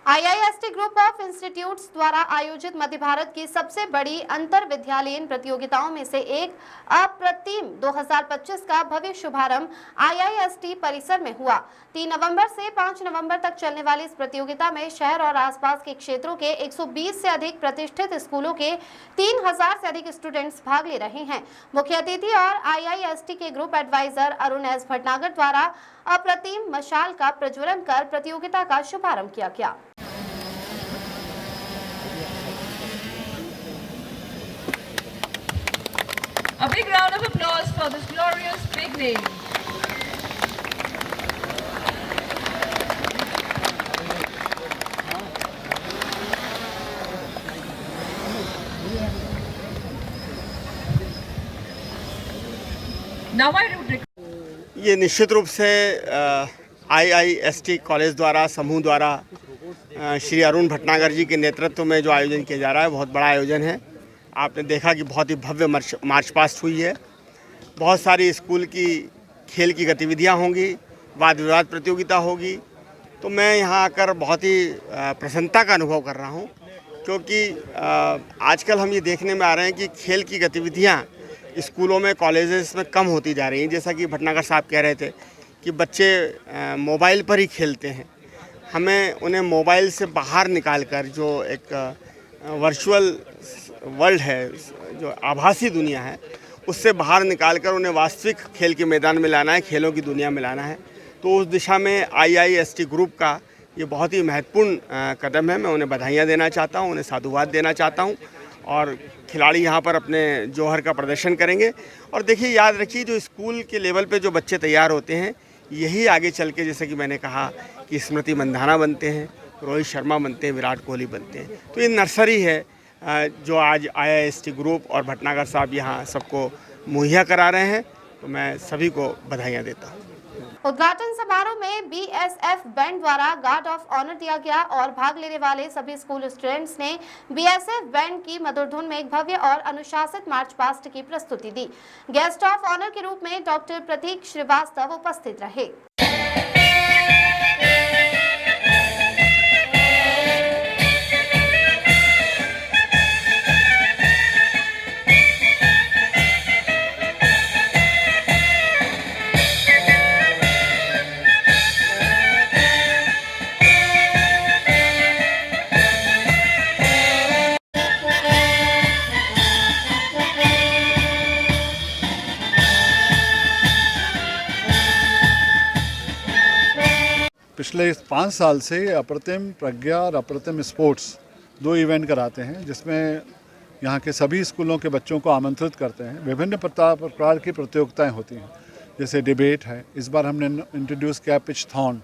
IIST group of institutes द्वारा आयोजित मध्य भारत की सबसे बड़ी अंतर विद्यालयीन प्रतियोगिताओं में से एक अप्रतिम 2025 का भव्य शुभारंभ आईआईएसटी परिसर में हुआ। 3 नवंबर से 5 नवंबर तक चलने वाली इस प्रतियोगिता में शहर और आसपास के क्षेत्रों के 120 से अधिक प्रतिष्ठित स्कूलों के 3000 से अधिक स्टूडेंट्स भाग ले रहे हैं। मुख्य अतिथि और आईआईएसटी के group adviser Arun S Bhatnagar द्वारा अप्रतिम मशाल का प्रज्वलन कर प्रतियोगिता का शुभारंभ किया गया। A big round of applause for this glorious big name. Now I would ये निश्चित रूप से आईआईएसटी कॉलेज द्वारा समूह द्वारा श्री अरुण भटनागर जी के नेतृत्व में जो आयोजन किया जा रहा है, बहुत बड़ा आयोजन है। आपने देखा कि बहुत ही भव्य मार्च पास्ट हुई है। बहुत सारी स्कूल की खेल की गतिविधियां होंगी, वाद विवाद प्रतियोगिता होगी। तो मैं यहाँ आकर बहुत ही प्रसन्नता का अनुभव कर रहा हूँ, क्योंकि आजकल हम ये देखने में आ रहे हैं कि खेल की गतिविधियाँ स्कूलों में, कॉलेजेस में कम होती जा रही हैं। जैसा कि भटनागर साहब कह रहे थे कि बच्चे मोबाइल पर ही खेलते हैं। हमें उन्हें मोबाइल से बाहर निकाल कर जो एक वर्चुअल वर्ल्ड है, जो आभासी दुनिया है, उससे बाहर निकाल कर उन्हें वास्तविक खेल के मैदान में लाना है, खेलों की दुनिया में लाना है। तो उस दिशा में आईआईएसटी ग्रुप का ये बहुत ही महत्वपूर्ण कदम है। मैं उन्हें बधाइयाँ देना चाहता हूँ, उन्हें साधुवाद देना चाहता हूँ। और खिलाड़ी यहाँ पर अपने जौहर का प्रदर्शन करेंगे। और देखिए, याद रखिए, जो स्कूल के लेवल पे जो बच्चे तैयार होते हैं, यही आगे चल के, जैसे कि मैंने कहा, कि स्मृति मंधाना बनते हैं, रोहित शर्मा बनते हैं, विराट कोहली बनते हैं। तो ये नर्सरी है जो आज आईआईएसटी ग्रुप और भटनागर साहब यहाँ सबको मुहैया करा रहे हैं। तो मैं सभी को बधाइयाँ देता हूँ। उद्घाटन समारोह में बीएसएफ बैंड द्वारा गार्ड ऑफ ऑनर दिया गया और भाग लेने वाले सभी स्कूल स्टूडेंट्स ने बीएसएफ बैंड की मधुर धुन में एक भव्य और अनुशासित मार्च पास्ट की प्रस्तुति दी। गेस्ट ऑफ ऑनर के रूप में डॉक्टर प्रतीक श्रीवास्तव उपस्थित रहे। पिछले 5 साल से अप्रतिम प्रज्ञा और अप्रतिम स्पोर्ट्स 2 इवेंट कराते हैं, जिसमें यहाँ के सभी स्कूलों के बच्चों को आमंत्रित करते हैं। विभिन्न प्रकार की प्रतियोगिताएं होती हैं, जैसे डिबेट है। इस बार हमने इंट्रोड्यूस किया पिचथॉन,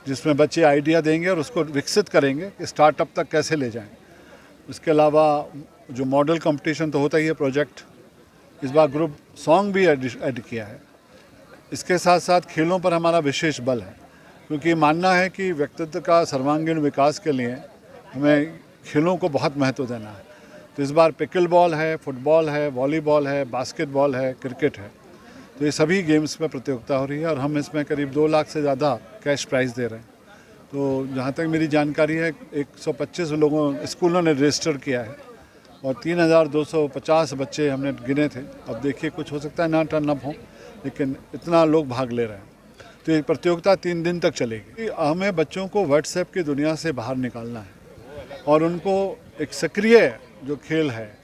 जिसमें बच्चे आइडिया देंगे और उसको विकसित करेंगे कि स्टार्टअप तक कैसे ले जाएं। इसके अलावा जो मॉडल कंपटीशन तो होता ही है, प्रोजेक्ट। इस बार ग्रुप सॉन्ग भी ऐड किया है। इसके साथ साथ खेलों पर हमारा विशेष बल है, क्योंकि मानना है कि व्यक्तित्व का सर्वांगीण विकास के लिए हमें खेलों को बहुत महत्व देना है। तो इस बार पिकल बॉल है, फुटबॉल है, वॉलीबॉल है, बास्केटबॉल है, क्रिकेट है। तो ये सभी गेम्स में प्रतियोगिता हो रही है और हम इसमें करीब 2 लाख से ज़्यादा कैश प्राइज़ दे रहे हैं। तो जहाँ तक मेरी जानकारी है, 125 स्कूलों ने रजिस्टर किया है और 3250 बच्चे हमने गिने थे। अब देखिए, कुछ हो सकता है ना टर्न अप हो, लेकिन इतना लोग भाग ले रहे हैं। तो ये प्रतियोगिता 3 दिन तक चलेगी। हमें बच्चों को व्हाट्सएप की दुनिया से बाहर निकालना है और उनको एक सक्रिय जो खेल है,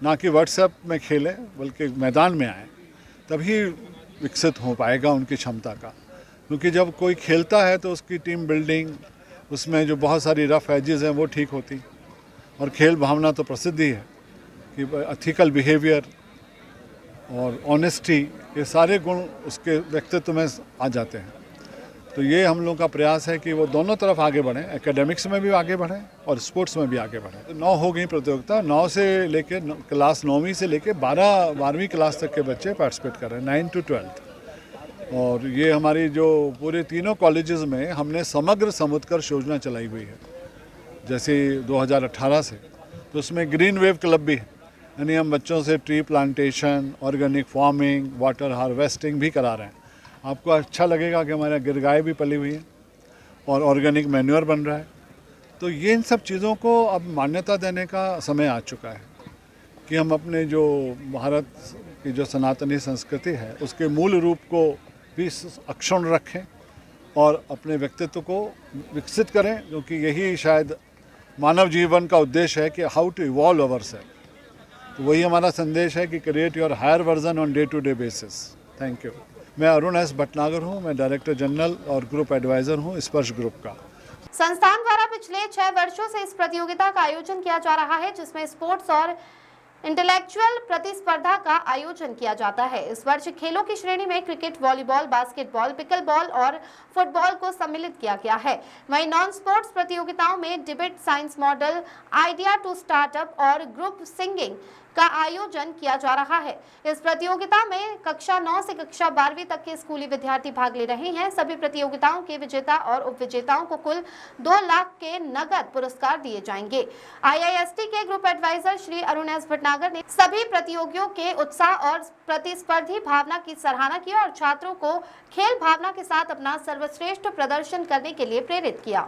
ना कि व्हाट्सएप में खेलें बल्कि मैदान में आए, तभी विकसित हो पाएगा उनकी क्षमता का। क्योंकि जब कोई खेलता है तो उसकी टीम बिल्डिंग, उसमें जो बहुत सारी रफ एजेस हैं वो ठीक होती। और खेल भावना तो प्रसिद्ध ही है कि एथिकल बिहेवियर और ऑनेस्टी, ये सारे गुण उसके व्यक्तित्व में आ जाते हैं। तो ये हम लोगों का प्रयास है कि वो दोनों तरफ आगे बढ़ें, एकेडमिक्स में भी आगे बढ़ें और स्पोर्ट्स में भी आगे बढ़ें। 9 हो गई प्रतियोगिता। 9 से लेके क्लास 9वीं से लेके 12वीं क्लास तक के बच्चे पार्टिसिपेट कर रहे हैं, 9 to 12। और ये हमारी जो पूरे तीनों कॉलेजेस में हमने समग्र समुत्कर्ष योजना चलाई हुई है, जैसे 2018 से। तो उसमें ग्रीन वेव क्लब भी है, यानी हम बच्चों से tree plantation, organic farming, water harvesting भी करा रहे हैं। आपको अच्छा लगेगा कि हमारे गिरगाय भी पली हुई है और ऑर्गेनिक मैन्योर बन रहा है। तो ये इन सब चीज़ों को अब मान्यता देने का समय आ चुका है कि हम अपने जो भारत की जो सनातनी संस्कृति है उसके मूल रूप को भी अक्षुण्ण रखें और अपने व्यक्तित्व को विकसित करें, क्योंकि यही शायद मानव जीवन का उद्देश्य है कि how to evolve our self. तो वही हमारा संदेश है कि create your higher version on day to day basis. Thank you. मैं अरुण एस भटनागर हूँ, मैं डायरेक्टर जनरल और ग्रुप एडवाइज़र हूँ स्पर्श ग्रुप का। संस्थान द्वारा पिछले 6 वर्षों से इस प्रतियोगिता का आयोजन किया जा रहा है, जिसमें स्पोर्ट्स और इंटेलेक्चुअल प्रतिस्पर्धा का आयोजन किया जाता है। इस वर्ष खेलों की श्रेणी में क्रिकेट, वॉलीबॉल, बास्केटबॉल, पिकलबॉल और फुटबॉल को सम्मिलित किया गया है। वहीं नॉन स्पोर्ट्स प्रतियोगिताओं में debate, science model, idea to startup और ग्रुप सिंगिंग का आयोजन किया जा रहा है। इस प्रतियोगिता में कक्षा 9 से कक्षा 12वीं तक के स्कूली विद्यार्थी भाग ले रहे हैं। सभी प्रतियोगिताओं के विजेता और उपविजेताओं को कुल 2 लाख के नगद पुरस्कार दिए जाएंगे। IIST के group adviser Shri Arun S Bhatnagar ने सभी प्रतियोगियों के उत्साह और प्रतिस्पर्धी भावना की सराहना की और छात्रों को खेल भावना के साथ अपना सर्वश्रेष्ठ प्रदर्शन करने के लिए प्रेरित किया।